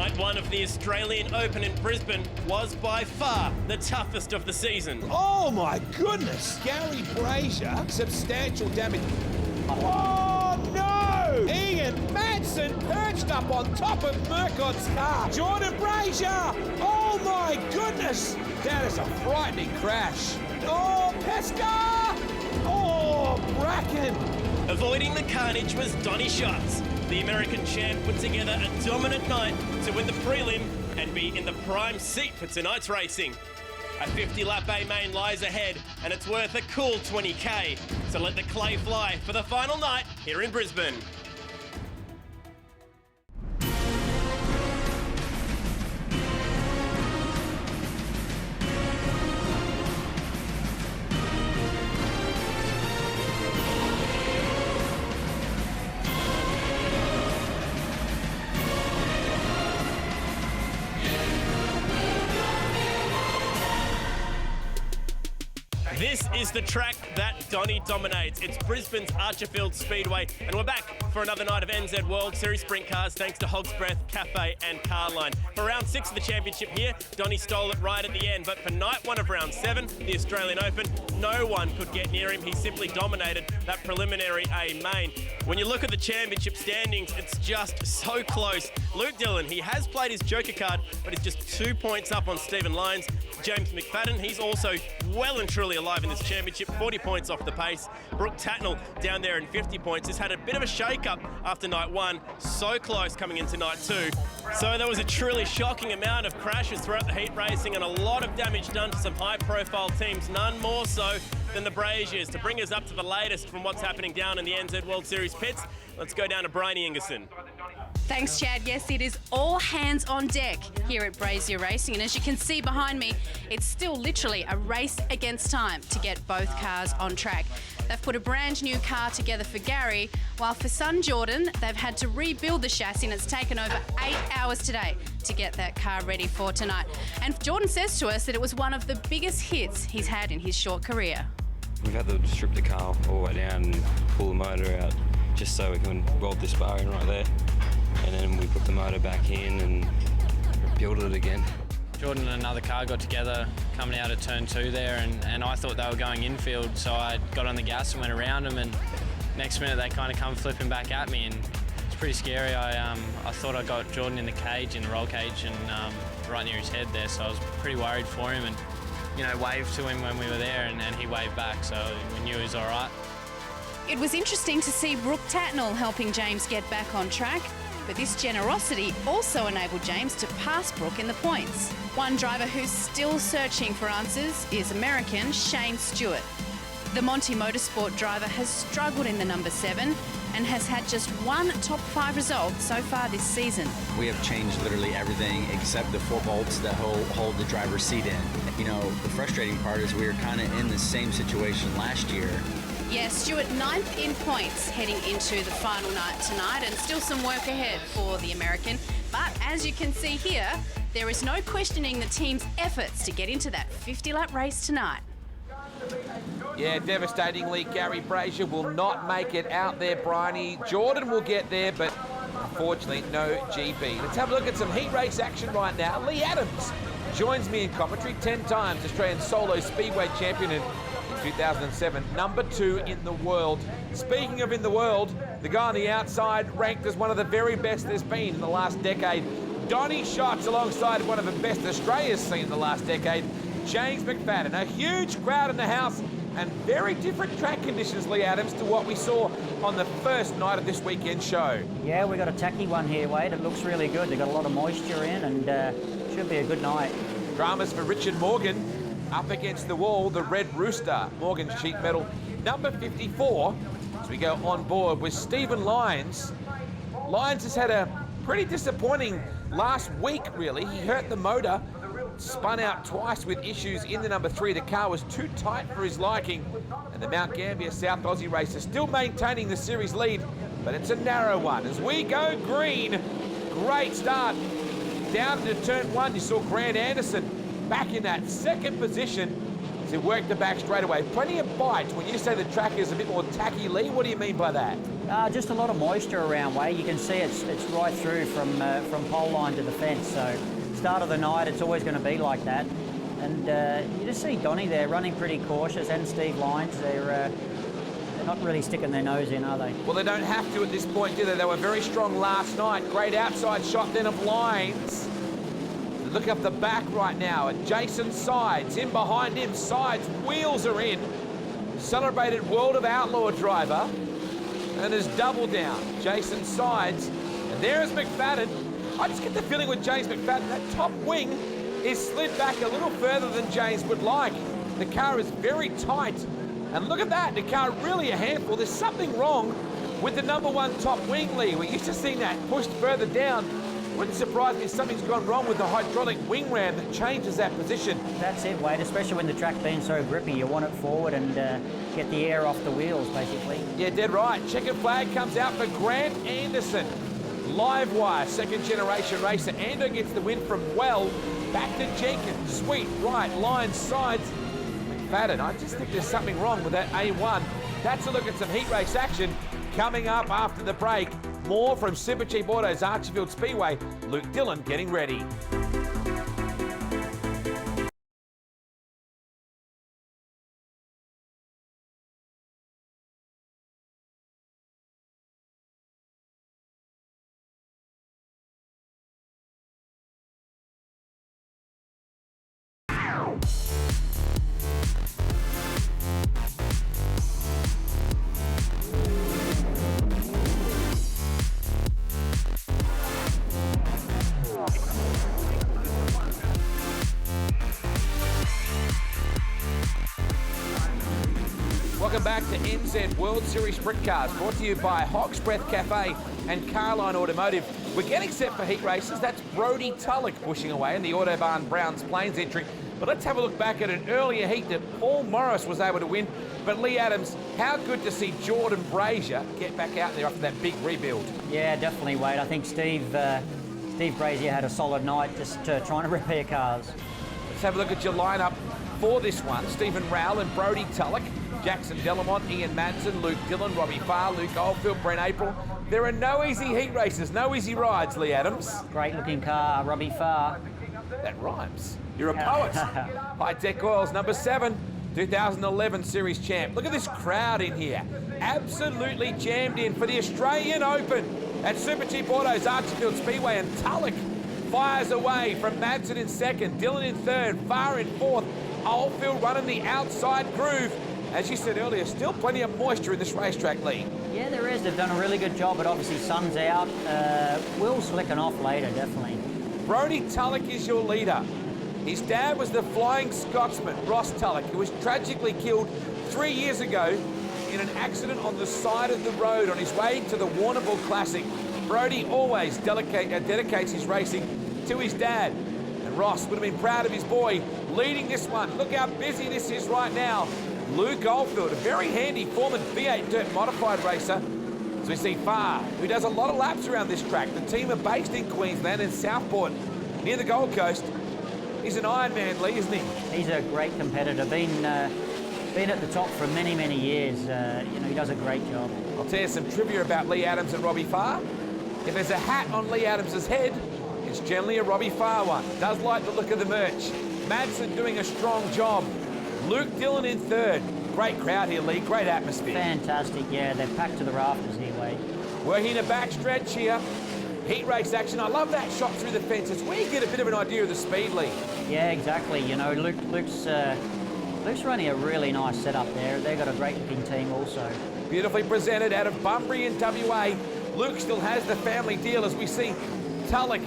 Night one of the Australian Open in Brisbane was by far the toughest of the season. Oh my goodness! Gary Brazier, substantial damage. Oh no! Ian Madsen perched up on top of Murcott's car. Jordan Brazier! Oh my goodness! That is a frightening crash. Oh, Pesca! Oh, Bracken! Avoiding the carnage was Donny Schatz. The American champ put together a dominant night to win the prelim and be in the prime seat for tonight's racing. A 50-lap A main lies ahead, and it's worth a cool 20k. So let the clay fly for the final night here in Brisbane. This is the track that Donny dominates. It's Brisbane's Archerfield Speedway, and we're back for another night of Enzed World Series Sprintcars thanks to Hog's Breath, Cafe and Carline. For round 6 of the championship here, Donny stole it right at the end, but for night 1 of round 7, the Australian Open, no one could get near him. He simply dominated that preliminary A main. When you look at the championship standings, it's just so close. Luke Dillon, he has played his joker card, but he's just 2 points up on Stephen Lyons. James McFadden, he's also well and truly alive in this championship, 40 points off the pace. Brooke Tatnell down there in 50 points has had a bit of a shake-up after night 1, so close coming into night 2. So there was a truly shocking amount of crashes throughout the heat racing and a lot of damage done to some high-profile teams, none more so than the Braziers. To bring us up to the latest from what's happening down in the Enzed World Series pits, let's go down to Bryony Ingerson. Thanks, Chad. Yes, it is all hands on deck here at Brazier Racing. And as you can see behind me, it's still literally a race against time to get both cars on track. They've put a brand new car together for Gary, while for son Jordan, they've had to rebuild the chassis, and it's taken over 8 hours today to get that car ready for tonight. And Jordan says to us that it was one of the biggest hits he's had in his short career. We've had to strip the car all the way down and pull the motor out just so we can weld this bar in right there. And then we put the motor back in and build it again. Jordan and another car got together coming out of turn 2 there, and I thought they were going infield, so I got on the gas and went around them, and next minute they kind of come flipping back at me, and it's pretty scary. I thought I got Jordan in the cage, in the roll cage, and right near his head there, so I was pretty worried for him, and waved to him when we were there, and he waved back, so we knew he was all right. It was interesting to see Brooke Tatnell helping James get back on track, but this generosity also enabled James to pass Brooke in the points. One driver who's still searching for answers is American Shane Stewart. The Monty Motorsport driver has struggled in the number 7 and has had just one top 5 result so far this season. We have changed literally everything except the 4 bolts that hold the driver's seat in. The frustrating part is we were kind of in the same situation last year. Yeah, Stewart 9th in points heading into the final night tonight, and still some work ahead for the American. But as you can see here, there is no questioning the team's efforts to get into that 50-lap race tonight. Yeah, devastatingly, Gary Brazier will not make it out there, Bryony. Jordan will get there, but unfortunately, no GB. Let's have a look at some heat race action right now. Lee Adams joins me in commentary, 10 times Australian solo Speedway champion in 2007, number 2 in the world. Speaking of in the world, the guy on the outside ranked as one of the very best there's been in the last decade. Donny Schatz alongside one of the best Australia's seen in the last decade, James McFadden. A huge crowd in the house and very different track conditions, Lee Adams, to what we saw on the first night of this weekend show. Yeah, we got a tacky one here, Wade. It looks really good. They've got a lot of moisture in, and should be a good night. Dramas for Richard Morgan. Up against the wall, the Red Rooster, Morgan sheet metal, number 54. As we go on board with Stephen Lyons. Lyons has had a pretty disappointing last week, really. He hurt the motor, spun out twice with issues in the number 3. The car was too tight for his liking. And the Mount Gambier South Aussie racer still maintaining the series lead, but it's a narrow one. As we go green, great start. Down to turn 1, you saw Grant Anderson back in that second position. to work the back straightaway. Plenty of bite. When you say the track is a bit more tacky, Lee, what do you mean by that? Just a lot of moisture around, Way. You can see it's right through from pole line to the fence. So start of the night, it's always going to be like that. And you just see Donny there running pretty cautious, and Steve Lyons. They're not really sticking their nose in, are they? Well, they don't have to at this point, do they? They were very strong last night. Great outside shot then of Lyons. Look up the back right now at Jason Sides. In behind him, Sides, wheels are in. Celebrated World of Outlaw driver. And there's double down. Jason Sides. And there's McFadden. I just get the feeling with James McFadden, that top wing is slid back a little further than James would like. The car is very tight. And look at that, the car really a handful. There's something wrong with the #1 top wing, Lee. We're used to seeing that pushed further down. Wouldn't surprise me if something's gone wrong with the hydraulic wing ram that changes that position. That's it, Wade, especially when the track being so grippy. You want it forward and get the air off the wheels, basically. Yeah, dead right. Checkered flag comes out for Grant Anderson. Live wire, second generation racer. Ando gets the win from Well. Back to Jenkins. Sweet, right, line, sides. McFadden, I just think there's something wrong with that A1. That's a look at some heat race action coming up after the break. More from Super Cheap Autos Archerfield Speedway. Luke Dillon getting ready. Welcome back to Enzed World Series Sprintcars, brought to you by Hog's Breath Cafe and Carline Automotive. We're getting set for heat races. That's Brodie Tulloch pushing away in the Autobahn Browns Plains entry. But let's have a look back at an earlier heat that Paul Morris was able to win. But Lee Adams, how good to see Jordan Brazier get back out there after that big rebuild. Yeah, definitely, Wade. I think Steve Brazier had a solid night just trying to repair cars. Let's have a look at your lineup for this one. Stephen Rowell and Brodie Tulloch. Jackson Delamont, Ian Madsen, Luke Dillon, Robbie Farr, Luke Oldfield, Brent April. There are no easy heat races, no easy rides, Lee Adams. Great looking car, Robbie Farr. That rhymes. You're a poet. High Tech Oils, #7, 2011 Series champ. Look at this crowd in here. Absolutely jammed in for the Australian Open at Super Cheap Autos Archerfield Speedway, and Tulloch fires away from Madsen in second, Dillon in third, Farr in fourth, Oldfield running the outside groove. As you said earlier, still plenty of moisture in this racetrack, Lee. Yeah, there is. They've done a really good job, but obviously sun's out. Will slicking off later, definitely. Brodie Tulloch is your leader. His dad was the Flying Scotsman, Ross Tulloch, who was tragically killed 3 years ago in an accident on the side of the road on his way to the Warrnambool Classic. Brodie always dedicates his racing to his dad. And Ross would have been proud of his boy leading this one. Look how busy this is right now. Luke Oldfield, a very handy former V8 Dirt Modified racer. So we see Farr, who does a lot of laps around this track. The team are based in Queensland and Southport, near the Gold Coast. He's an Ironman, Lee, isn't he? He's a great competitor. Been at the top for many, many years. You know, he does a great job. I'll tell you some trivia about Lee Adams and Robbie Farr. If there's a hat on Lee Adams's head, it's generally a Robbie Farr one. Does like the look of the merch. Madsen doing a strong job. Luke Dillon in third. Great crowd here, Lee. Great atmosphere. Fantastic, yeah. They're packed to the rafters here, Wade. Working a backstretch here. Heat race action. I love that shot through the fence. It's where you get a bit of an idea of the speed, Lee. Yeah, exactly. You know, Luke's running a really nice setup there. They've got a great looking team also. Beautifully presented out of Bunbury in WA. Luke still has the family deal as we see Tulloch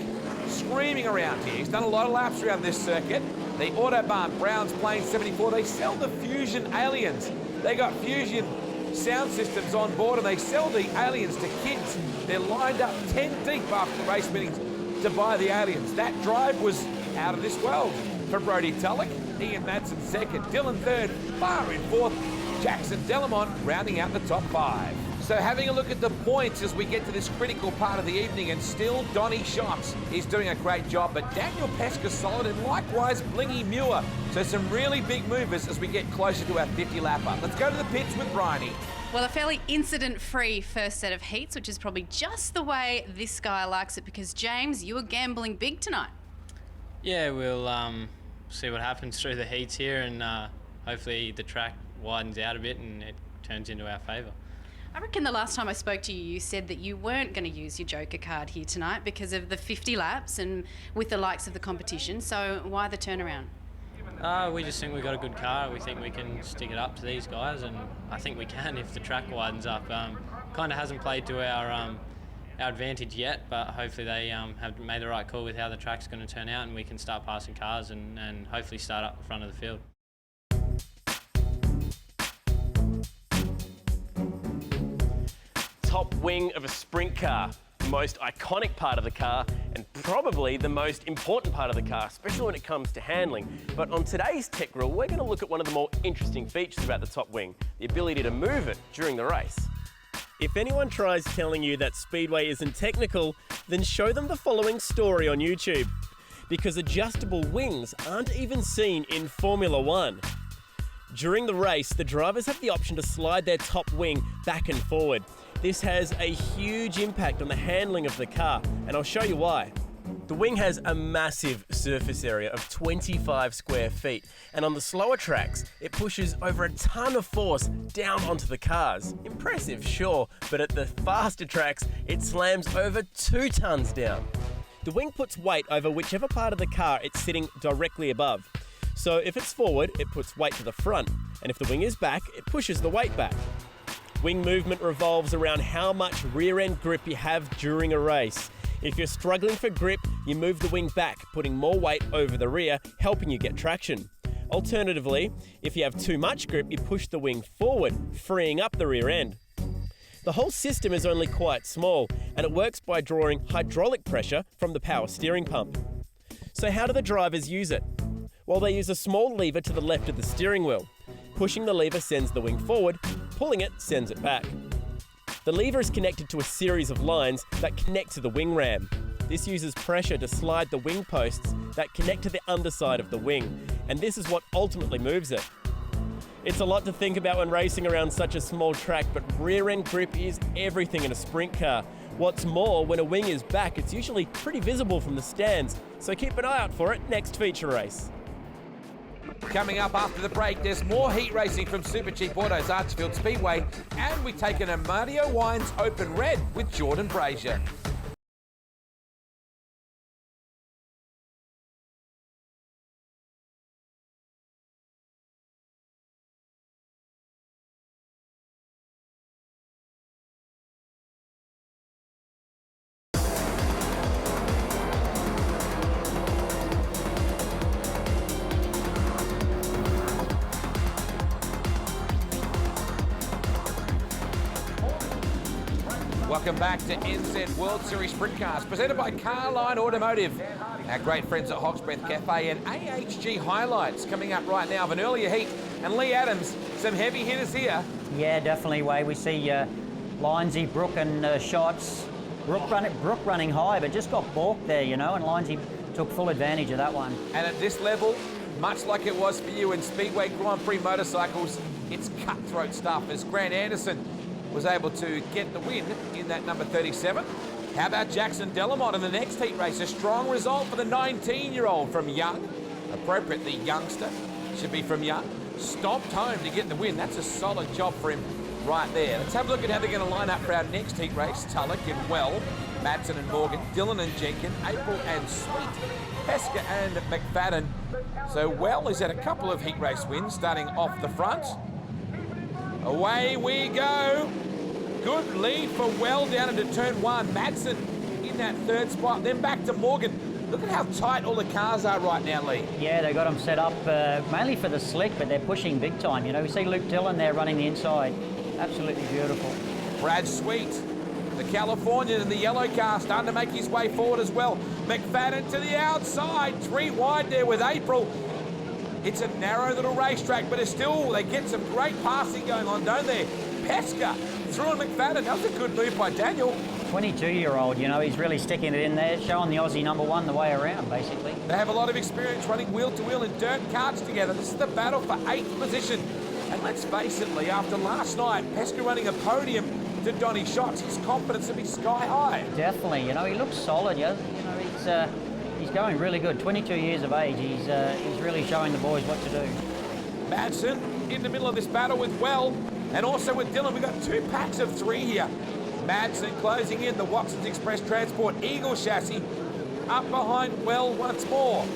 screaming around here. He's done a lot of laps around this circuit. The Autobahn Browns Plains 74, they sell the Fusion Aliens. They got Fusion sound systems on board and they sell the Aliens to kids. They're lined up 10 deep after the race meetings to buy the Aliens. That drive was out of this world for Brodie Tulloch. Ian Madsen second, Dillon third, Farr in fourth, Jackson Delamont rounding out the top five. So having a look at the points as we get to this critical part of the evening, and still Donny Shots is doing a great job, but Daniel Pesca solid, and likewise Blingy Muir. So some really big movers as we get closer to our 50 lap up. Let's go to the pits with Bryony. Well, a fairly incident-free first set of heats, which is probably just the way this guy likes it, because James, you were gambling big tonight. Yeah, we'll see what happens through the heats here, and hopefully the track widens out a bit and it turns into our favour. I reckon the last time I spoke to you, you said that you weren't going to use your joker card here tonight because of the 50 laps and with the likes of the competition. So why the turnaround? We just think we've got a good car. We think we can stick it up to these guys, and I think we can if the track widens up. Kind of hasn't played to our advantage yet, but hopefully they have made the right call with how the track's going to turn out, and we can start passing cars and hopefully start up the front of the field. Top wing of a sprint car, the most iconic part of the car and probably the most important part of the car, especially when it comes to handling. But on today's Tech Grill, we're going to look at one of the more interesting features about the top wing, the ability to move it during the race. If anyone tries telling you that Speedway isn't technical, then show them the following story on YouTube. Because adjustable wings aren't even seen in Formula One. During the race, the drivers have the option to slide their top wing back and forward. This has a huge impact on the handling of the car, and I'll show you why. The wing has a massive surface area of 25 square feet, and on the slower tracks, it pushes over a ton of force down onto the cars. Impressive, sure, but at the faster tracks, it slams over 2 tons down. The wing puts weight over whichever part of the car it's sitting directly above. So if it's forward, it puts weight to the front, and if the wing is back, it pushes the weight back. Wing movement revolves around how much rear-end grip you have during a race. If you're struggling for grip, you move the wing back, putting more weight over the rear, helping you get traction. Alternatively, if you have too much grip, you push the wing forward, freeing up the rear end. The whole system is only quite small, and it works by drawing hydraulic pressure from the power steering pump. So how do the drivers use it? Well, they use a small lever to the left of the steering wheel. Pushing the lever sends the wing forward, pulling it sends it back. The lever is connected to a series of lines that connect to the wing ram. This uses pressure to slide the wing posts that connect to the underside of the wing, and this is what ultimately moves it. It's a lot to think about when racing around such a small track, but rear-end grip is everything in a sprint car. What's more, when a wing is back, it's usually pretty visible from the stands, so keep an eye out for it next feature race. Coming up after the break, there's more heat racing from Super Cheap Autos Archerfield Speedway, and we take an Amadio Wines Open Red with Jordan Brazier. Welcome back to Enzed World Series Sprintcars, presented by Carline Automotive. Our great friends at Hogsbreath Cafe, and AHG highlights coming up right now of an earlier heat. And Lee Adams, some heavy hitters here. Yeah, definitely, Way. We see Lindsay, Brooke and Shots. Brooke running high, but just got balked there, you know, and Lindsay took full advantage of that one. And at this level, much like it was for you in Speedway Grand Prix motorcycles, it's cutthroat stuff as Grant Anderson was able to get the win in that number 37. How about Jackson Delamont in the next heat race? A strong result for the 19-year-old from Young. Appropriate, the youngster should be from Young. Stomped home to get the win. That's a solid job for him right there. Let's have a look at how they're going to line up for our next heat race. Tulloch and Well, Madsen and Morgan, Dillon and Jenkin, April and Sweet, Pesca and McFadden. So Well is at a couple of heat race wins, starting off the front. Away we go. Good lead for Well down into turn 1. Madsen in that third spot, then back to Morgan. Look at how tight all the cars are right now, Lee. Yeah, they got them set up mainly for the slick, but they're pushing big time. You know, we see Luke Dillon there running the inside. Absolutely beautiful. Brad Sweet, the Californian in the yellow car, starting to make his way forward as well. McFadden to the outside, 3 wide there with April. It's a narrow little racetrack, but it's still, they get some great passing going on, don't they? Pesca through on McFadden. That was a good move by Daniel. 22-year-old, you know, he's really sticking it in there, showing the Aussie number one the way around, basically. They have a lot of experience running wheel-to-wheel in dirt karts together. This is the battle for 8th position. And let's face it, Lee, after last night, Pesca running a podium to Donny's shots, his confidence will be sky high. Definitely, you know, he looks solid, you know, he's going really good. 22 years of age, he's really showing the boys what to do. Madsen in the middle of this battle with Well, and also with Dylan. We've got 2 packs of 3 here. Madsen closing in the Watson's Express Transport Eagle chassis. Up behind Well once more.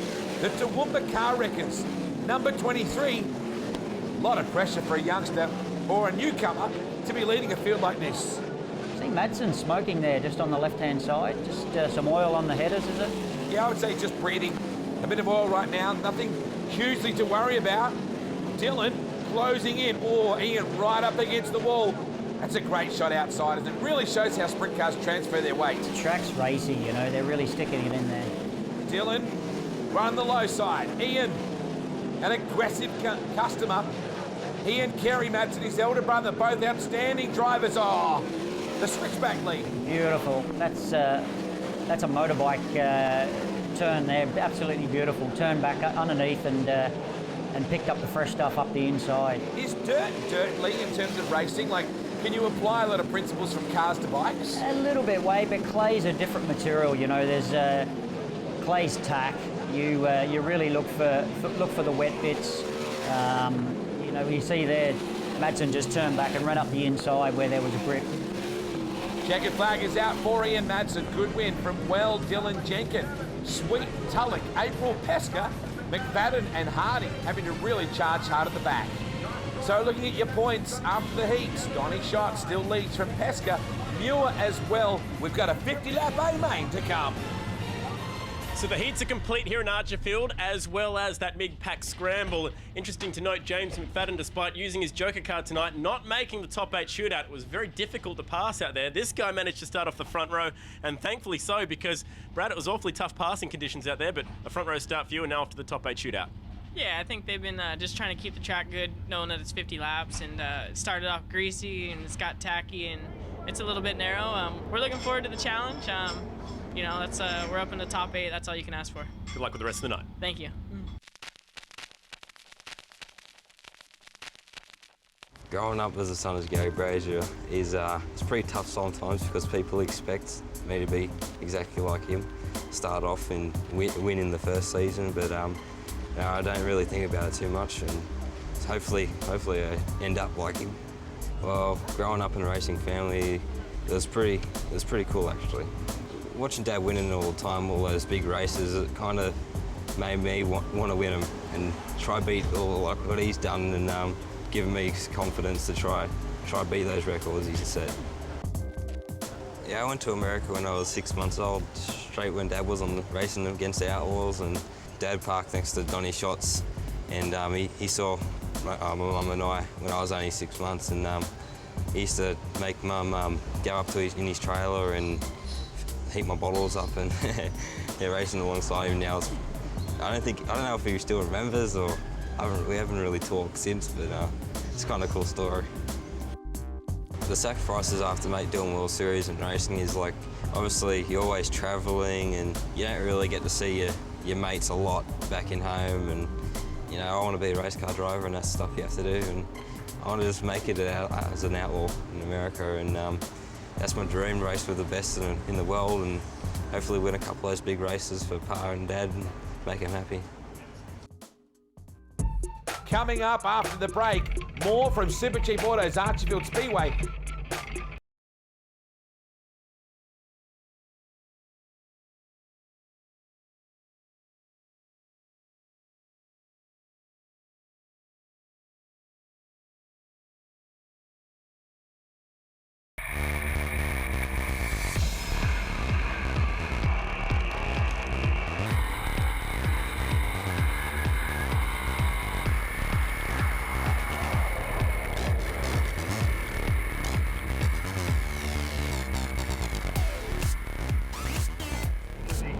The Toowoomba Car Wreckers, number 23. A lot of pressure for a youngster or a newcomer to be leading a field like this. See Madsen smoking there just on the left-hand side. Just some oil on the headers, is it? Yeah, I would say just breathing a bit of oil right now. Nothing hugely to worry about. Dylan closing in. Oh, Ian right up against the wall. That's a great shot outside, and it really shows how sprint cars transfer their weight. The track's racy, you know, they're really sticking it in there. Dylan, run the low side. Ian, an aggressive customer. Ian Kerry Madsen, his elder brother, both outstanding drivers. Oh, the switchback lead. Beautiful. That's a motorbike turn there. Absolutely beautiful. Turn back underneath and picked up the fresh stuff up the inside. Is dirt, Lee, in terms of racing? Like, can you apply a lot of principles from cars to bikes? A little bit, Wade, but clay's a different material. You know, there's clay's tack. You really look for the wet bits. You know, you see there, Madsen just turned back and ran up the inside where there was a grip. Checkered flag is out for Ian Madsen. Good win from Well, Dylan Jenkin, Sweet, Tulloch, April Pesca, McFadden and Harding having to really charge hard at the back. So looking at your points after the heats, Donny Shot still leads from Pesca, Muir as well. We've got a 50-lap A-main to come. So the heats are complete here in Archerfield, as well as that mid-pack scramble. Interesting to note, James McFadden, despite using his Joker card tonight, not making the top 8 shootout. It was very difficult to pass out there. This guy managed to start off the front row, and thankfully so, because, Brad, it was awfully tough passing conditions out there, but a front row start for you, and now off to the top 8 shootout. Yeah, I think they've been just trying to keep the track good, knowing that it's 50 laps, and it started off greasy, and it's got tacky, and it's a little bit narrow. We're looking forward to the challenge. You know, that's we're up in the top 8. That's all you can ask for. Good luck with the rest of the night. Thank you. Growing up as the son of Gary Brazier is it's pretty tough sometimes because people expect me to be exactly like him. Start off and win in the first season, but you know, I don't really think about it too much, and hopefully I end up like him. Well, growing up in a racing family, it was pretty cool actually. Watching Dad winning all the time, all those big races, it kind of made me want to win them and try beat all like what he's done, and given me confidence to try beat those records he's set. Yeah, I went to America when I was 6 months old, straight when Dad was on racing against the Outlaws, and Dad parked next to Donny Shots, and he saw my mum and I when I was only 6 months, and he used to make Mum go up to in his trailer and heat my bottles up and yeah, racing alongside him now. I don't know if he still remembers, or we haven't really talked since, but it's kind of a cool story. The sacrifices after doing World Series and racing is like, obviously you're always travelling and you don't really get to see your mates a lot back in home, and you know, I want to be a race car driver and that's stuff you have to do, and I want to just make it as an outlaw in America, and that's my dream, race with the best in the world, and hopefully win a couple of those big races for Pa and Dad and make them happy. Coming up after the break, more from Super Cheap Autos Archerfield Speedway.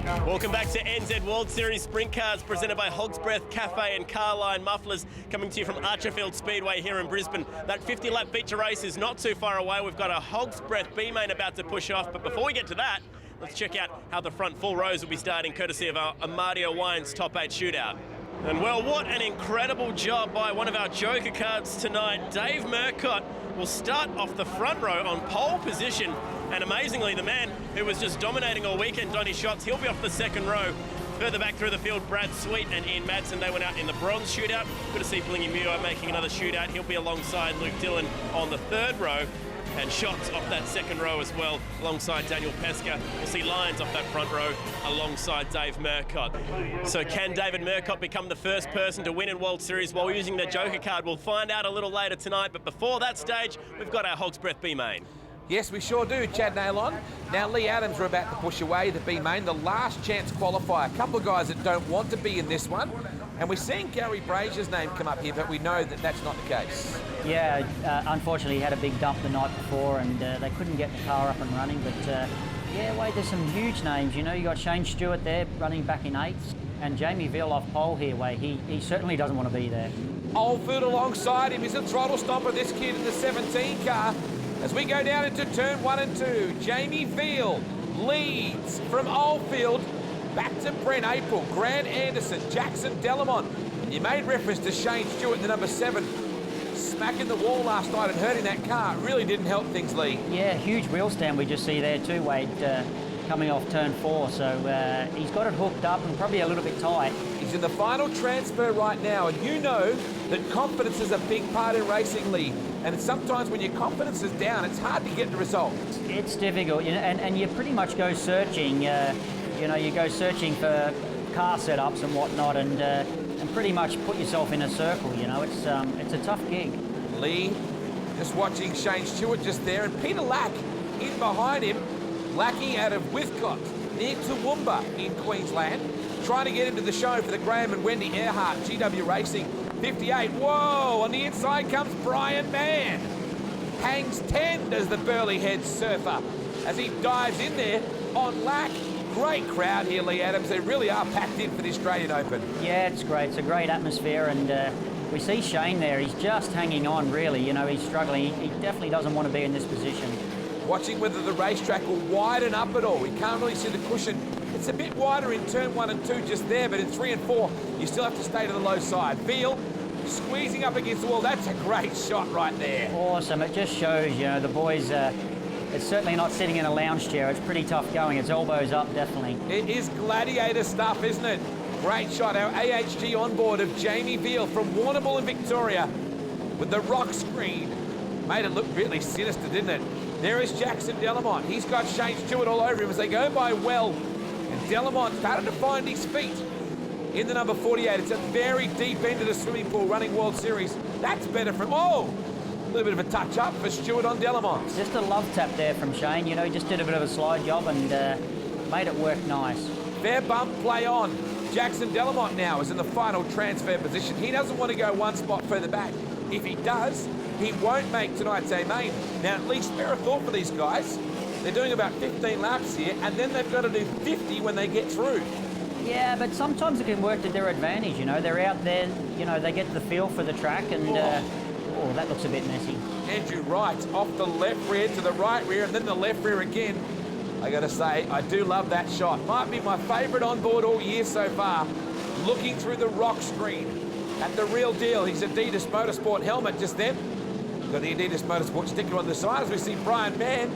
Welcome back to Enzed World Series Sprintcars, presented by Hog's Breath Cafe and Carline Mufflers, coming to you from Archerfield Speedway here in Brisbane. That 50-lap feature race is not too far away. We've got a Hog's Breath B-main about to push off, but before we get to that, let's check out how the front full rows will be starting, courtesy of our Amadio Wines Top 8 Shootout. And well, what an incredible job by one of our joker cards tonight. Dave Murcott will start off the front row on pole position. And amazingly, the man who was just dominating all weekend, Donny Schatz, he'll be off the second row. Further back through the field, Brad Sweet and Ian Madsen, they went out in the bronze shootout. Good to see Blingy Muir making another shootout. He'll be alongside Luke Dillon on the third row. And Shots off that second row as well, alongside Daniel Pesca. We'll see Lyons off that front row alongside Dave Murcott. So can David Murcott become the first person to win in World Series while using the joker card? We'll find out a little later tonight, but before that stage, we've got our Hog's Breath B-main. Yes, we sure do, Chad Nailon. Now, Lee Adams are about to push away the B-main, the last chance qualifier. A couple of guys that don't want to be in this one. And we're seeing Gary Brazier's name come up here, but we know that that's not the case. Yeah, unfortunately he had a big dump the night before and they couldn't get the car up and running. But yeah, Wade, there's some huge names. You know, you got Shane Stewart there running back in 8th, and Jamie Veal off pole here, Wade. He certainly doesn't want to be there. Oldfield alongside him is a throttle stopper, this kid in the 17 car. As we go down into turn 1 and 2, Jamie Veal leads from Oldfield back to Brent April, Grant Anderson, Jackson Delamont. And you made reference to Shane Stewart, the number 7, smacking the wall last night and hurting that car. It really didn't help things, Lee. Yeah, huge wheel stand we just see there too, Wade, coming off turn 4. So he's got it hooked up and probably a little bit tight. He's in the final transfer right now, and you know that confidence is a big part in racing, Lee. And sometimes when your confidence is down, it's hard to get the result. It's difficult, you know, and you pretty much go searching. You know, you go searching for car setups and whatnot, and pretty much put yourself in a circle. You know, it's a tough gig. Lee, just watching Shane Stewart just there, and Peter Lack in behind him. Lackey out of Withcott, near Toowoomba in Queensland, trying to get into the show for the Graham and Wendy Earhart GW Racing 58. Whoa, on the inside comes Brian Mann. Hangs 10 as the Burley Head surfer as he dives in there on Lack. Great crowd here, Lee Adams. They really are packed in for the Australian Open. Yeah, it's great. It's a great atmosphere, and we see Shane there. He's just hanging on, really. You know, he's struggling. He definitely doesn't want to be in this position. Watching whether the racetrack will widen up at all. We can't really see the cushion. It's a bit wider in turn 1 and 2 just there, but in 3 and 4, you still have to stay to the low side. Veal squeezing up against the wall. That's a great shot right there. Awesome. It just shows, you know, the boys... it's certainly not sitting in a lounge chair. It's pretty tough going. It's elbows up, definitely. It is gladiator stuff, isn't it? Great shot. Our AHG onboard of Jamie Veal from Warrnambool in Victoria with the rock screen. Made it look really sinister, didn't it? There is Jackson Delamont. He's got Shane Stewart all over him as they go by well. And Delamont started to find his feet in the number 48. It's a very deep end of the swimming pool running World Series. That's better from... Oh! A little bit of a touch-up for Stewart on Delamont. Just a love tap there from Shane. You know, he just did a bit of a slide job and made it work nice. Fair bump play on. Jackson Delamont now is in the final transfer position. He doesn't want to go one spot further back. If he does, he won't make tonight's A-main. Now, at least spare a thought for these guys. They're doing about 15 laps here, and then they've got to do 50 when they get through. Yeah, but sometimes it can work to their advantage, you know. They're out there, you know, they get the feel for the track, and... oh, that looks a bit messy. Andrew Wright off the left rear to the right rear, and then the left rear again. I got to say, I do love that shot. Might be my favourite on board all year so far. Looking through the rock screen at the real deal. His Adidas Motorsport helmet just then. Got the Adidas Motorsport sticker on the side as we see Brian Mann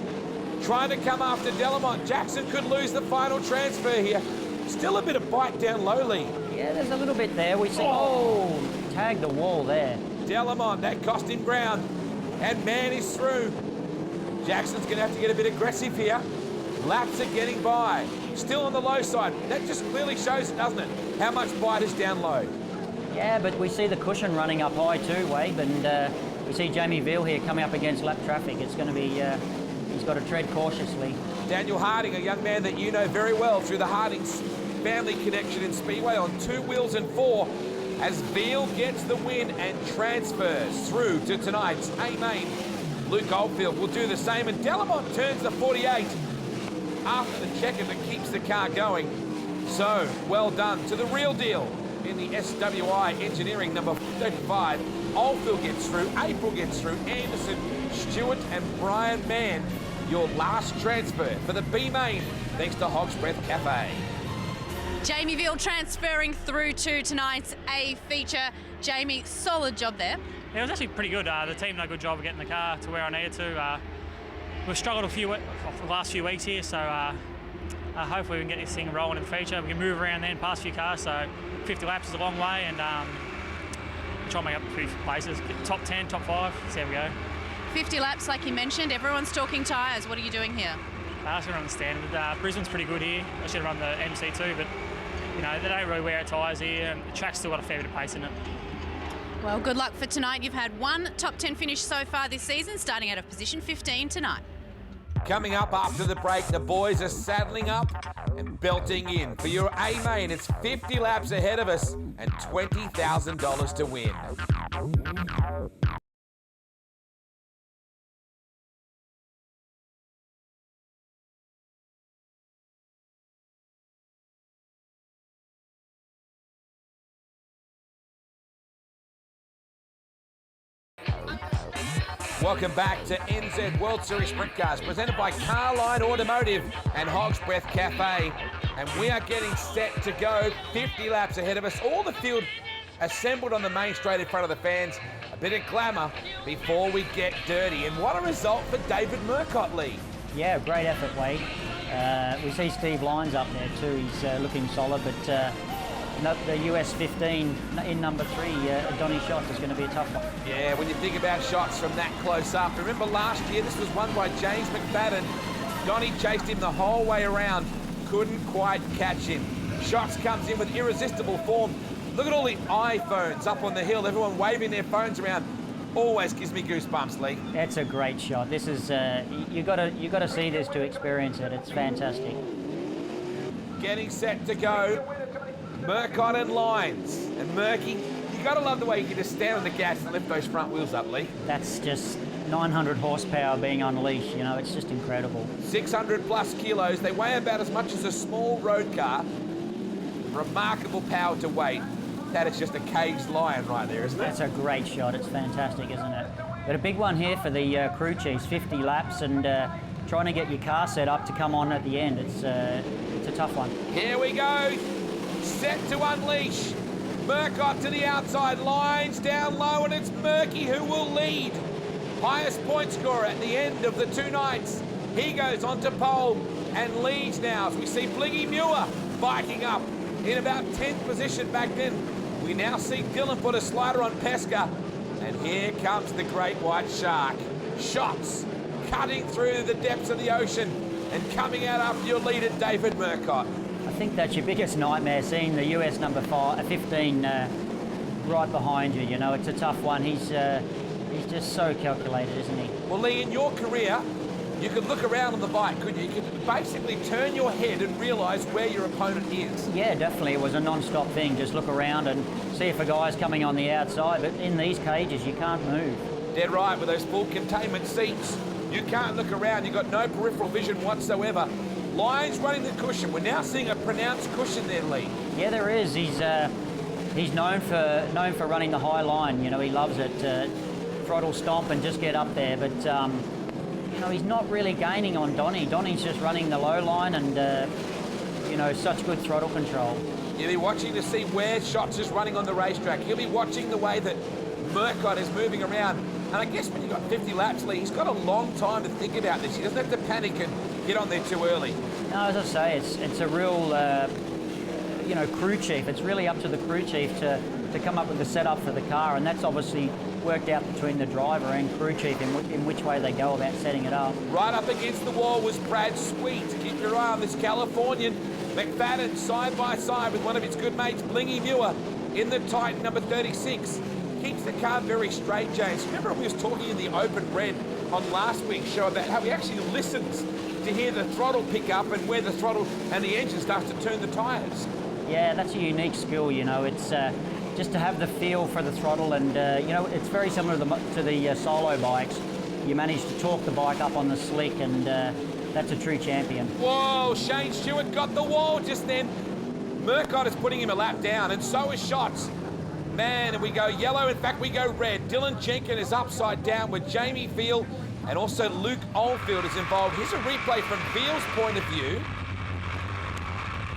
trying to come after Delamont. Jackson could lose the final transfer here. Still a bit of bite down lowly. Yeah, there's a little bit there. We see, oh, tag the wall there. Delamont, that cost him ground. And Mann is through. Jackson's going to have to get a bit aggressive here. Laps are getting by. Still on the low side. That just clearly shows, doesn't it, how much bite is down low. Yeah, but we see the cushion running up high too, Wabe, and we see Jamie Veal here coming up against lap traffic. It's going to be, he's got to tread cautiously. Daniel Harding, a young man that you know very well through the Harding's family connection in Speedway on 2 wheels and 4, as Veal gets the win and transfers through to tonight's A-main. Luke Oldfield will do the same, and Delamont turns the 48 after the checker that keeps the car going. So, well done to the real deal in the SWI Engineering number 35. Oldfield gets through, April gets through, Anderson, Stewart and Brian Mann. Your last transfer for the B main, thanks to Hog's Breath Cafe. Jamieville transferring through to tonight's A feature. Jamie, solid job there. Yeah, it was actually pretty good. The team did a good job of getting the car to where I needed to. We've struggled the last few weeks here, so hopefully we can get this thing rolling in the future. We can move around then past a few cars, so 50 laps is a long way, and try and make up a few places. Get top 10, top 5, see how we go. 50 laps, like you mentioned. Everyone's talking tyres. What are you doing here? I was going to run the standard. Brisbane's pretty good here. I should have run the MC2, but you know, they don't really wear out tyres here, and the track's still got a fair bit of pace in it. Well, good luck for tonight. You've had one top 10 finish so far this season, starting out of position 15 tonight. Coming up after the break, the boys are saddling up and belting in. For your A main, it's 50 laps ahead of us and $20,000 to win. Welcome back to Enzed World Series Sprintcars, presented by Carline Automotive and Hog's Breath Cafe. And we are getting set to go, 50 laps ahead of us. All the field assembled on the main straight in front of the fans. A bit of glamour before we get dirty. And what a result for David Murcott, Lee. Yeah, great effort, Wade. We see Steve Lyons up there too. He's looking solid, but the US 15 in number 3, Donny Schatz, is going to be a tough one. Yeah, when you think about shots from that close up. Remember last year, this was won by James McFadden. Donny chased him the whole way around, couldn't quite catch him. Schatz comes in with irresistible form. Look at all the iPhones up on the hill, everyone waving their phones around. Always gives me goosebumps, Lee. That's a great shot. This is you got to see this to experience it. It's fantastic. Getting set to go. Murcott and Lyons. And Murky, you got to love the way you can just stand on the gas and lift those front wheels up, Lee. That's just 900 horsepower being unleashed, you know, it's just incredible. 600 plus kilos. They weigh about as much as a small road car. Remarkable power to weight. That is just a caged lion right there, isn't it? That's a great shot. It's fantastic, isn't it? But a big one here for the crew chiefs, 50 laps, and trying to get your car set up to come on at the end. It's a tough one. Here we go. Set to unleash. Murcott to the outside, Lyons down low, and it's Murky who will lead. Highest point scorer at the end of the 2 nights. He goes on to pole and leads now as we see Bliggy Muir biking up in about 10th position back then. We now see Dylan put a slider on Pesca, and here comes the great white shark. Shots cutting through the depths of the ocean and coming out after your leader, David Murcott. I think that's your biggest nightmare, seeing the US number 15 right behind you. You know, it's a tough one. He's just so calculated, isn't he? Well, Lee, in your career, you could look around on the bike, couldn't you? You could basically turn your head and realise where your opponent is. Yeah, definitely. It was a non-stop thing. Just look around and see if a guy's coming on the outside. But in these cages, you can't move. Dead right, with those full containment seats. You can't look around. You've got no peripheral vision whatsoever. Lyons running the cushion. We're now seeing a pronounced cushion there, Lee. Yeah, there is. He's known for running the high line. You know, he loves it. Throttle stomp and just get up there. But you know, he's not really gaining on Donny. Donny's just running the low line, and you know, such good throttle control. You'll be watching to see where Schatz is running on the racetrack. He'll be watching the way that Murcott is moving around. And I guess when you've got 50 laps, Lee, he's got a long time to think about this. He doesn't have to panic and get on there too early. No, as I say, it's a real, you know, crew chief. It's really up to the crew chief to come up with the setup for the car, and that's obviously worked out between the driver and crew chief in which way they go about setting it up. Right up against the wall was Brad Sweet. Keep your eye on this Californian. McFadden side by side with one of his good mates, Blingy Muir, in the Titan number 36. Keeps the car very straight, James. Remember we was talking in the open red on last week's show about how he actually listens to hear the throttle pick up and where the throttle and the engine starts to turn the tyres. Yeah, that's a unique skill, you know. It's just to have the feel for the throttle, and you know, it's very similar to the solo bikes. You manage to torque the bike up on the slick, and that's a true champion. Whoa, Shane Stewart got the wall just then. Murcott is putting him a lap down, and so is Shots. Man, and we go yellow. In fact, we go red. Dylan Jenkins is upside down with Jamie Veal, and also Luke Oldfield is involved. Here's a replay from Veal's point of view.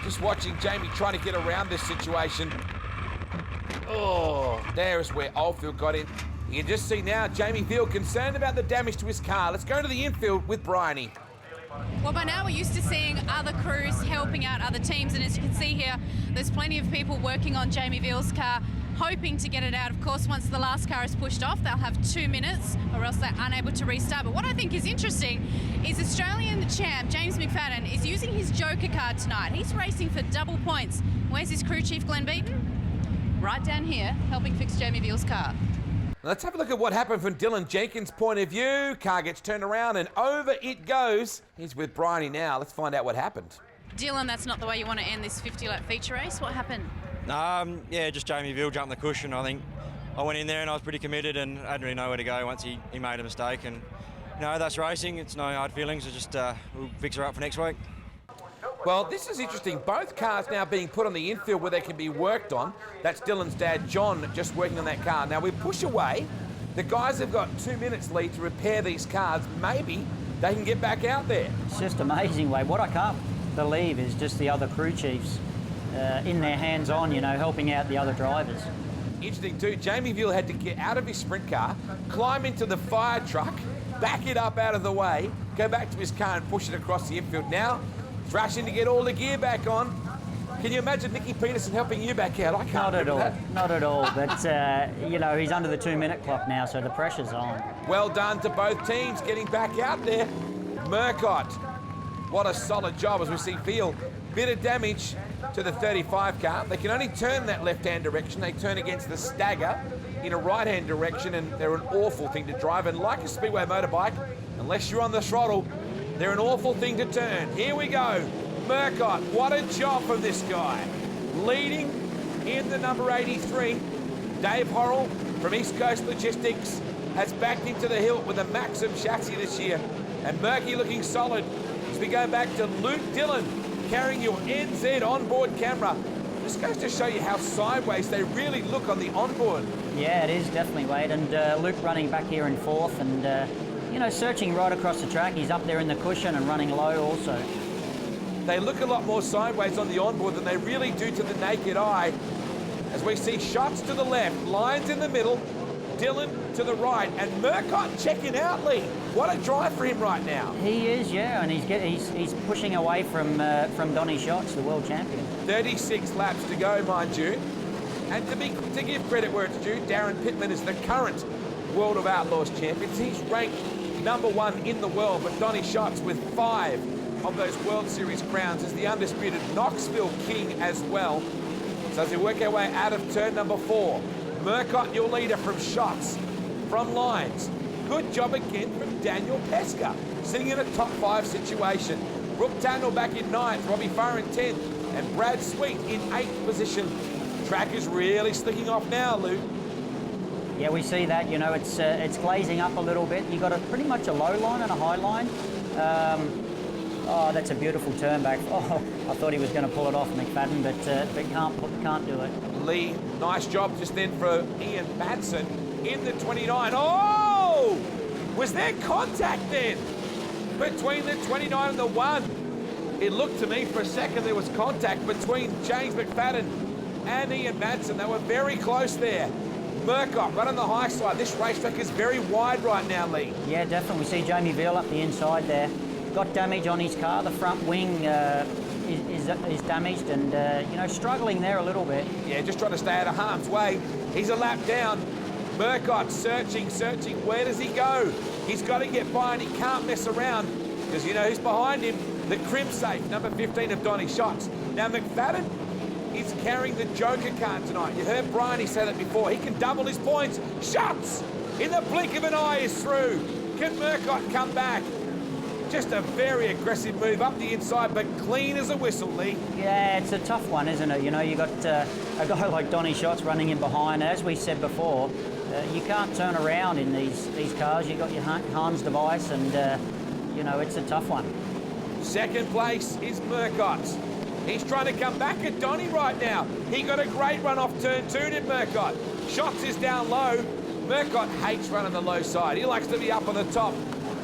Just watching Jamie trying to get around this situation. Oh, there is where Oldfield got in. You can just see now Jamie Veal concerned about the damage to his car. Let's go to the infield with Bryony. Well, by now we're used to seeing other crews helping out other teams, and as you can see here, there's plenty of people working on Jamie Veal's car, hoping to get it out. Of course, once the last car is pushed off, they'll have 2 minutes or else they're unable to restart. But what I think is interesting is Australian champ James McFadden is using his Joker card tonight. He's racing for double points. Where's his crew chief, Glenn Beaton? Right down here, helping fix Jamie Veal's car. Let's have a look at what happened from Dylan Jenkins' point of view. Car gets turned around and over it goes. He's with Bryony now. Let's find out what happened. Dylan, that's not the way you want to end this 50-lap feature race. What happened? Yeah, just Jamie Veal jumped the cushion. I think I went in there and I was pretty committed and I didn't really know where to go once he made a mistake. And, that's racing. It's no hard feelings. It's just we'll fix her up for next week. Well, this is interesting. Both cars now being put on the infield where they can be worked on. That's Dylan's dad, John, just working on that car. Now, we push away. The guys have got 2 minutes, Lee, to repair these cars. Maybe they can get back out there. It's just amazing, Wade. What I can't believe is just the other crew chiefs in their hands-on, helping out the other drivers. Interesting too, Jamie Veal had to get out of his sprint car, climb into the fire truck, back it up out of the way, go back to his car and push it across the infield. Now, thrashing to get all the gear back on. Can you imagine Nicky Peterson helping you back out? I can't. Not at all. That. Not at all. But, he's under the 2-minute clock now, so the pressure's on. Well done to both teams getting back out there. Murcott, what a solid job as we see Veal. Bit of damage to the 35 car. They can only turn that left-hand direction. They turn against the stagger in a right-hand direction, and they're an awful thing to drive. And like a Speedway motorbike, unless you're on the throttle, they're an awful thing to turn. Here we go. Murcott, what a job from this guy. Leading in the number 83. Dave Horrell from East Coast Logistics has backed into the hill with a Maxim chassis this year. And Murky looking solid as we go back to Luke Dillon carrying your NZ onboard camera. This goes to show you how sideways they really look on the onboard. Yeah, it is definitely, Wade. And Luke running back here in fourth and, searching right across the track. He's up there in the cushion and running low also. They look a lot more sideways on the onboard than they really do to the naked eye. As we see Shots to the left, Lyons in the middle, Dillon to the right, and Murcott checking out, Lee. What a drive for him right now. He is, yeah, and he's pushing away from Donny Shots, the world champion. 36 laps to go, mind you. And to give credit where it's due, Darren Pittman is the current World of Outlaws champion. He's ranked #1 in the world, but Donny Shots with 5 of those World Series crowns is the undisputed Knoxville King as well. So as we work our way out of turn number 4, Murcott, your leader from Shots, from Lyons. Good job again from Daniel Pesca, sitting in a top 5 situation. Brooke Tannell back in 9th, Robbie Farr in 10th, and Brad Sweet in 8th position. Track is really slicking off now, Lou. Yeah, we see that, it's glazing up a little bit. You've got pretty much a low line and a high line. That's a beautiful turn back. Oh, I thought he was going to pull it off, McFadden, but can't do it. Lee, nice job just then for Ian Madsen in the 29. Oh! Was there contact then between the 29 and the 1? It looked to me for a second there was contact between James McFadden and Ian Madsen. They were very close there. Murcott right on the high side. This racetrack is very wide right now, Lee. Yeah, definitely. We see Jamie Veal up the inside there. Got damage on his car. The front wing is damaged and, struggling there a little bit. Yeah, just trying to stay out of harm's way. He's a lap down. Murcott searching. Where does he go? He's got to get by and he can't mess around because you know who's behind him? The Crim Safe, number 15 of Donny Shots. Now, McFadden is carrying the Joker card tonight. You heard Bryony say that before. He can double his points. Shots! In the blink of an eye is through. Can Murcott come back? Just a very aggressive move up the inside, but clean as a whistle, Lee. Yeah, it's a tough one, isn't it? You got a guy like Donny Shots running in behind. As we said before, you can't turn around in these cars. You got your Hans device, and it's a tough one. Second place is Murcott. He's trying to come back at Donny right now. He got a great run off turn 2, did Murcott. Shots is down low. Murcott hates running the low side. He likes to be up on the top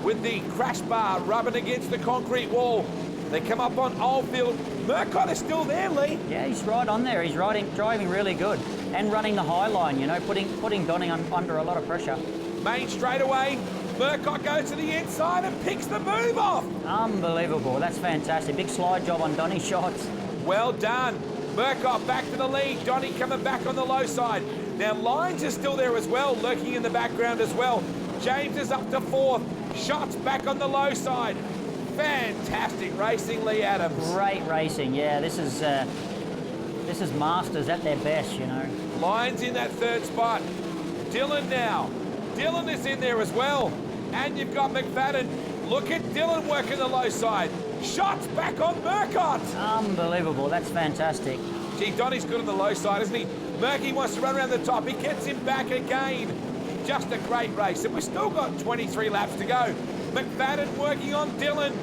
with the crash bar rubbing against the concrete wall. They come up on Oldfield. Murcott is still there, Lee. Yeah, he's right on there. He's driving really good and running the high line, you know, putting Donny under a lot of pressure. Main straightaway. Murcott goes to the inside and picks the move off. Unbelievable. That's fantastic. Big slide job on Donny's shots. Well done. Murcott back to the lead. Donny coming back on the low side. Now Lyons is still there as well, lurking in the background as well. James is up to 4th. Shots back on the low side. Fantastic racing, Lee Adams. Great racing, yeah. This is masters at their best, you know. Lyons in that 3rd spot. Dylan now. Dylan is in there as well. And you've got McFadden. Look at Dylan working the low side. Shots back on Murcott. Unbelievable. That's fantastic. Gee, Donny's good on the low side, isn't he? Murky wants to run around the top. He gets him back again. Just a great race. And we've still got 23 laps to go. McFadden working on Dylan.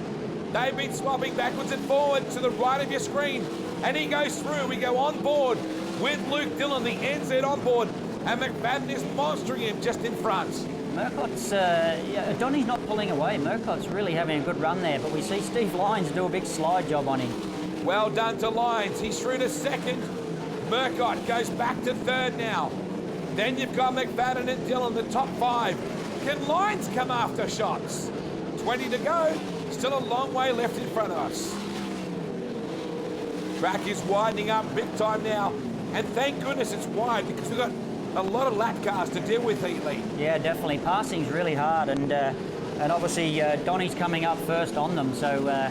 They've been swapping backwards and forward to the right of your screen. And he goes through. We go on board with Luke Dillon, the NZ on board. And McFadden is monstering him just in front. Murcott's, Donny's not pulling away. Murcott's really having a good run there, but we see Steve Lyons do a big slide job on him. Well done to Lyons. He's through to 2nd. Murcott goes back to 3rd now. Then you've got McFadden and Dillon, the top 5. Can Lyons come after shots? 20 to go. Still a long way left in front of us. Track is widening up big time now. And thank goodness it's wide because we've got a lot of lap cars to deal with, Lee. Yeah, definitely. Passing's really hard, and obviously Donny's coming up first on them. So,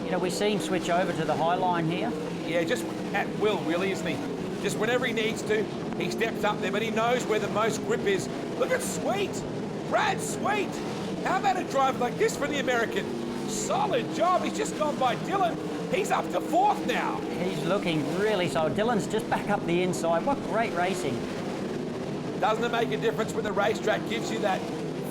you know, we see him switch over to the high line here. Yeah, just at will, really, isn't he? Just whenever he needs to, he steps up there, but he knows where the most grip is. Look at Sweet. Brad Sweet. How about a drive like this for the American? Solid job. He's just gone by Dylan. He's up to 4th now. He's looking really solid. Dylan's just back up the inside. What great racing. Doesn't it make a difference when the racetrack gives you that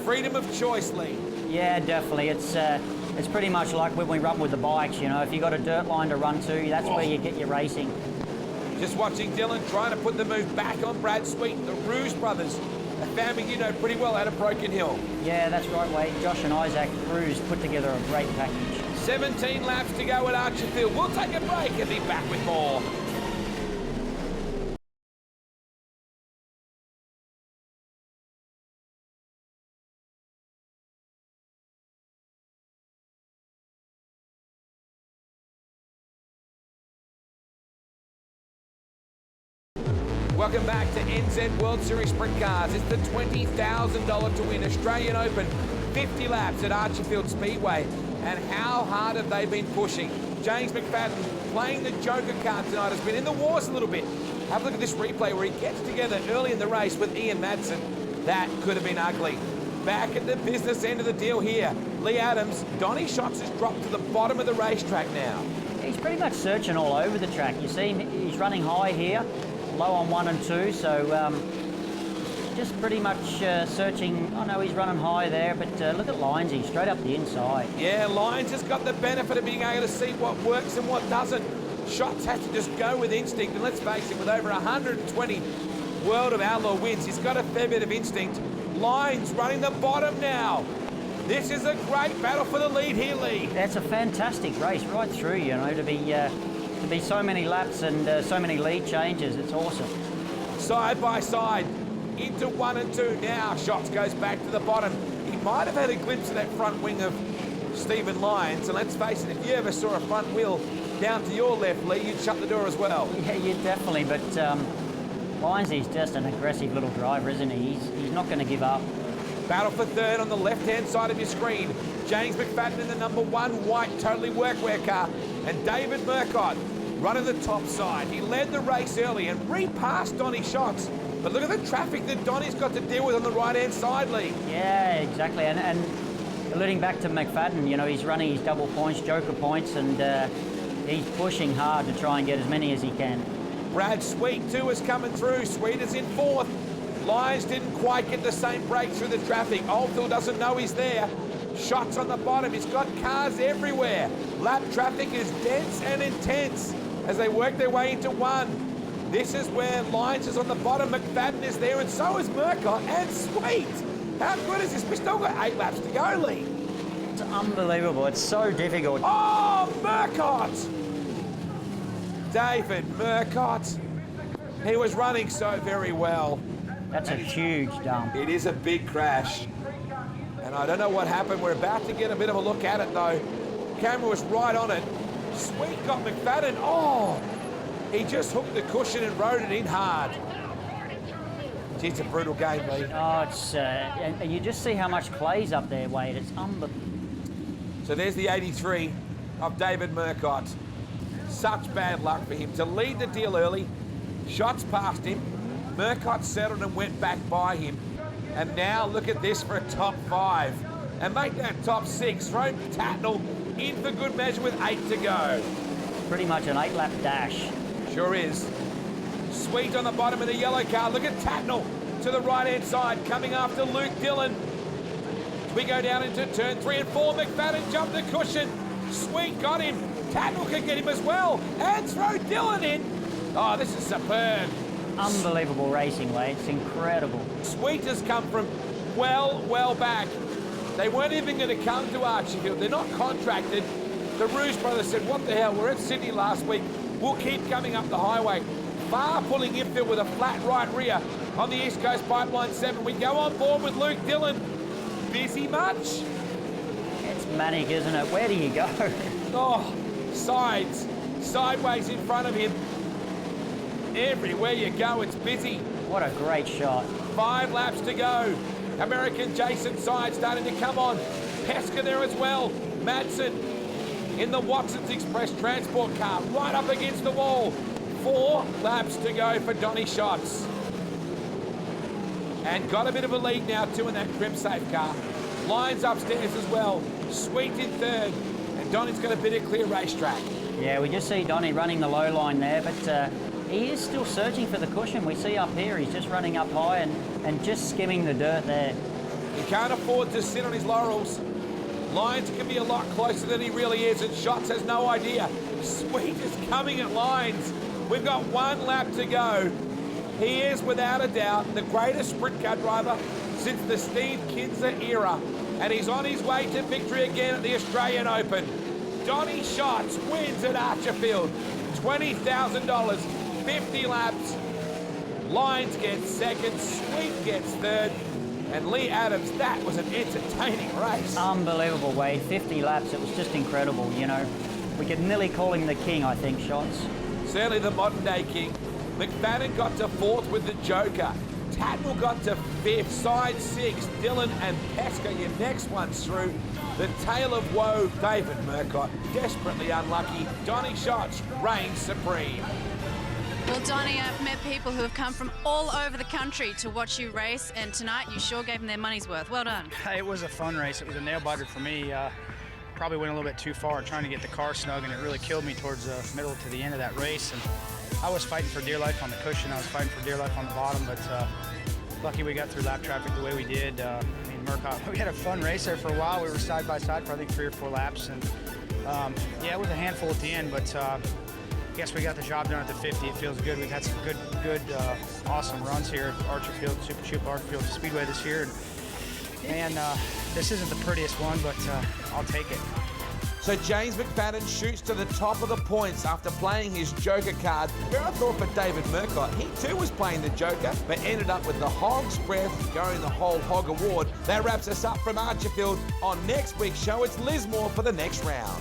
freedom of choice, Lee? Yeah, definitely. It's pretty much like when we run with the bikes, you know. If you've got a dirt line to run to, that's where you get your racing. Just watching Dylan trying to put the move back on Brad Sweet. The Rouge brothers, a family you know pretty well out of Broken Hill. Yeah, that's right, Wade. Josh and Isaac Rouge put together a great package. 17 laps to go at Archerfield. We'll take a break and be back with more. Welcome back to Enzed World Series Sprintcars. It's the $20,000 to win Australian Open, 50 laps at Archerfield Speedway. And how hard have they been pushing? James McFadden playing the Joker card tonight has been in the wars a little bit. Have a look at this replay where he gets together early in the race with Ian Madsen. That could have been ugly. Back at the business end of the deal here. Lee Adams, Donny Shots has dropped to the bottom of the racetrack now. He's pretty much searching all over the track. You see him, he's running high here, low on 1 and 2, so just pretty much searching. I know he's running high there, but look at Lyons, he's straight up the inside. Yeah, Lyons has got the benefit of being able to see what works and what doesn't. Shots has to just go with instinct, and let's face it, with over 120 World of Outlaw wins, he's got a fair bit of instinct. Lyons running the bottom now. This is a great battle for the lead here, Lee. That's a fantastic race right through, you know, to be so many laps and so many lead changes. It's awesome. Side by side, into 1 and 2 now. Shots goes back to the bottom. He might have had a glimpse of that front wing of Stephen Lyons, and let's face it, if you ever saw a front wheel down to your left, Lee, you'd shut the door as well. Yeah, you definitely, but Lyons is just an aggressive little driver, isn't he? He's not going to give up. Battle for 3rd on the left-hand side of your screen. James McFadden in the number 1 white totally workwear car, and David Murcott running the top side. He led the race early and repassed Donny Shots. But look at the traffic that Donny's got to deal with on the right-hand side, Lee. Yeah, exactly. And alluding back to McFadden, you know, he's running his double points, Joker points, and he's pushing hard to try and get as many as he can. Brad Sweet, too, is coming through. Sweet is in 4th. Lyons didn't quite get the same break through the traffic. Oldfield doesn't know he's there. Shots on the bottom. He's got cars everywhere. Lap traffic is dense and intense. as they work their way into one. This is where Lyons is on the bottom, McFadden is there, and so is Murcott, and Sweet. How good is this? We've still got 8 laps to go, Lee. It's unbelievable. It's so difficult. Oh, Murcott! David Murcott. He was running so very well. That's a huge dump. It is a big crash. And I don't know what happened. We're about to get a bit of a look at it, though. Camera was right on it. Sweet got McFadden. Oh, he just hooked the cushion and rode it in hard. Gee, it's a brutal game, Lee. Oh, it's and you just see how much clay's up there, Wade. It's unbelievable. So there's the 83 of David Murcott. Such bad luck for him to lead the deal early. Shots past him. Murcott settled and went back by him. And now look at this for a top 5. And make that top 6. Throw Tatnall in for good measure with 8 to go. Pretty much an 8-lap dash. Sure is. Sweet on the bottom of the yellow car. Look at Tatnall to the right-hand side, coming after Luke Dillon. We go down into turn 3 and 4. McFadden jumped the cushion. Sweet got him. Tatnall can get him as well. And throw Dillon in. Oh, this is superb. Unbelievable racing, Wade. It's incredible. Sweet has come from well back. They weren't even going to come to Archerfield. They're not contracted. The Rouge brothers said, what the hell, we're at Sydney last week. We'll keep coming up the highway. Far pulling infield with a flat right rear on the East Coast Pipeline 7. We go on board with Luke Dillon. Busy much? It's manic, isn't it? Where do you go? Oh, sideways in front of him. Everywhere you go, it's busy. What a great shot. 5 laps to go. American Jason Side starting to come on. Pesca there as well. Madsen in the Watson's Express transport car, right up against the wall. 4 laps to go for Donny Schatz. And got a bit of a lead now too in that Crimsafe car. Lyons upstairs as well. Sweet in 3rd. And Donny's got a bit of clear racetrack. Yeah, we just see Donny running the low line there, but he is still searching for the cushion. We see up here, he's just running up high and just skimming the dirt there. He can't afford to sit on his laurels. Lyons can be a lot closer than he really is, and Schatz has no idea. Sweet is coming at Lyons. We've got 1 lap to go. He is, without a doubt, the greatest sprint car driver since the Steve Kinser era, and he's on his way to victory again at the Australian Open. Donny Schatz wins at Archerfield. $20,000, 50 laps. Lyons gets 2nd, Sweet gets 3rd, and Lee Adams, that was an entertaining race. Unbelievable, Wade. 50 laps, it was just incredible, you know. We could nearly call him the king, I think, Schatz. Certainly the modern day king. McFadden got to 4th with the Joker. Tatnall got to 5th, side 6. Dillon and Pesca, your next one's through. The tale of woe, David Murcott, desperately unlucky. Donny Schatz reigns supreme. Well, Donny, I've met people who have come from all over the country to watch you race, and tonight you sure gave them their money's worth. Well done. It was a fun race. It was a nail-biter for me. Probably went a little bit too far trying to get the car snug, and it really killed me towards the middle to the end of that race. And I was fighting for dear life on the cushion. I was fighting for dear life on the bottom, but lucky we got through lap traffic the way we did. I mean, Murcott, we had a fun race there for a while. We were side by side for I think 3 or 4 laps, and yeah, it was a handful at the end, but I guess we got the job done at the 50. It feels good. We've had some good, awesome runs here at Archerfield, Archerfield Speedway this year, and this isn't the prettiest one, but I'll take it. So James McFadden shoots to the top of the points after playing his Joker card. Where I thought for David Murcott, he too was playing the Joker, but ended up with the Hog's Breath, going the whole hog award. That wraps us up from Archerfield. On next week's show, it's Lismore for the next round.